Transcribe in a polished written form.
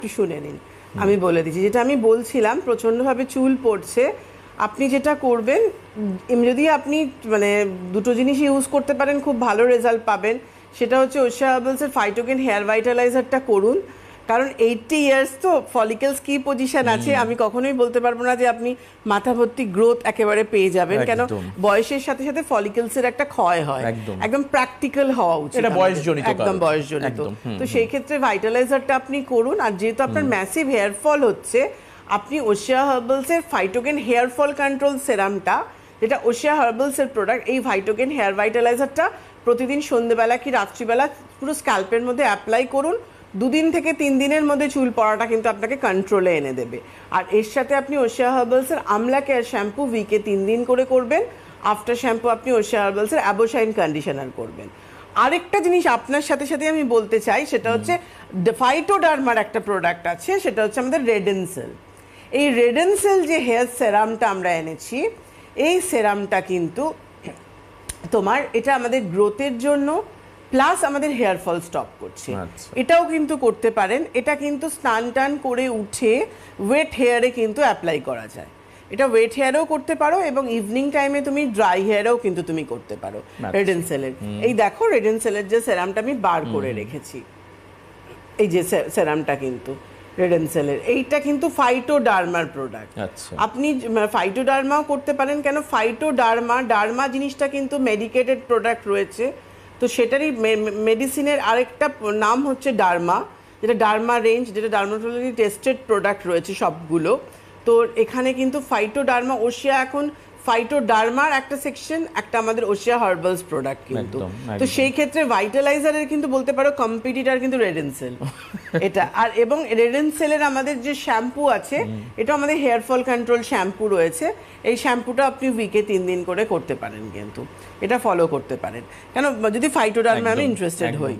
একটু শুনে নিন, আমি বলে দিচ্ছি। যেটা আমি বলছিলাম, প্রচণ্ডভাবে চুল পড়ছে, আপনি যেটা করবেন, যদি আপনি মানে দুটো জিনিস ইউজ করতে পারেন খুব ভালো রেজাল্ট পাবেন। সেটা হচ্ছে ওশিয়া হার্বালসের ফাইটোকেন হেয়ার ভাইটালাইজারটা করুন। কারণ 80 ইয়ার্স তো ফলিকেলস কি পজিশন আছে, আমি কখনোই বলতে পারবো না যে আপনি মাথা ভর্তি গ্রোথ একেবারে পেয়ে যাবেন, কেন বয়সের সাথে সাথে ফলিকেলসের একটা ক্ষয় হয়, একদম প্র্যাকটিক্যাল হওয়া উচিত, এটা বয়সজনিত, একদম বয়সজনিত। তো সেই ক্ষেত্রে ভাইটালাইজারটা আপনি করুন। আর যেহেতু আপনার ম্যাসিভ হেয়ার ফল হচ্ছে, আপনি ওশিয়া হার্বালসের ফাইটোকেন হেয়ার ফল কন্ট্রোল সেরামটা, যেটা ওশিয়া হার্বালসের প্রোডাক্ট, এই ফাইটোকেন হেয়ার ভাইটালাইজারটা প্রতিদিন সন্ধ্যেবেলা কি রাত্রিবেলা পুরো স্ক্যাল্পের মধ্যে অ্যাপ্লাই করুন। 2 দিন থেকে 3 দিনের মধ্যে চুল পড়াটা কিন্তু আপনাকে কন্ট্রোলে এনে দেবে। আর এর সাথে আপনি ওশিয়া হার্বালসের আমলা কেয়ার শ্যাম্পু উইকে 3 দিন করে করবেন। আফটার শ্যাম্পু আপনি ওশিয়া হার্বালসের অ্যাবোশাইন কন্ডিশনার করবেন। আরেকটা জিনিস আপনার সাথে সাথে আমি বলতে চাই, সেটা হচ্ছে ফাইটোডার্মার একটা প্রোডাক্ট আছে, সেটা হচ্ছে আমাদের রেডেনসেল। এই রেডেনসেল যে হেয়ার সেরামটা আমরা এনেছি, এই সেরামটা কিন্তু তোমার এটা আমাদের গ্রোথের জন্য প্লাস আমাদের হেয়ার ফল স্টপ করছে। এটাও কিন্তু করতে পারেন। এটা কিন্তু স্নান টান করে উঠে ওয়েট হেয়ারে কিন্তু অ্যাপ্লাই করা যায়। এটা ওয়েট হেয়ারেও করতে পারো এবং ইভিনিং টাইমে তুমি ড্রাই হেয়ারেও কিন্তু তুমি করতে পারো রেডেনসেলের। এই দেখো রেডেনসেলের যে সেরামটা আমি বার করে রেখেছি, এই যে সেরামটা কিন্তু রেডেনসেলের, এইটা কিন্তু ফাইটোডার্মার প্রোডাক্ট। আপনি ফাইটোডার্মাও করতে পারেন, কেন ডার্মা জিনিসটা কিন্তু মেডিকেটেড প্রোডাক্ট রয়েছে, তো সেটারই মেডিসিনের আরেকটা নাম হচ্ছে ডার্মা, যেটা ডার্মা রেঞ্জ, যেটা ডার্মাটোলজি টেস্টেড প্রোডাক্ট রয়েছে সবগুলো। তো এখানে কিন্তু ফাইটোডার্মা, ওশিয়া এখন ফাইটোডার্মার একটা সেকশন, একটা আমাদের ওশিয়া হার্বালস প্রোডাক্ট কিন্তু। তো সেই ক্ষেত্রে ভাইটালাইজারের কিন্তু বলতে পারো কম্পিটিটর কিন্তু রেডেনসেল এটা। আর এবং রেডেনসেলের আমাদের যে শ্যাম্পু আছে, এটা আমাদের হেয়ার ফল কন্ট্রোল শ্যাম্পু রয়েছে। এই শ্যাম্পুটা আপনি উইকে 3 দিন করে করতে পারেন, কিন্তু এটা ফলো করতে পারেন, কেন যদি ফাইটোডার্মা আমি ইন্টারেস্টেড হই।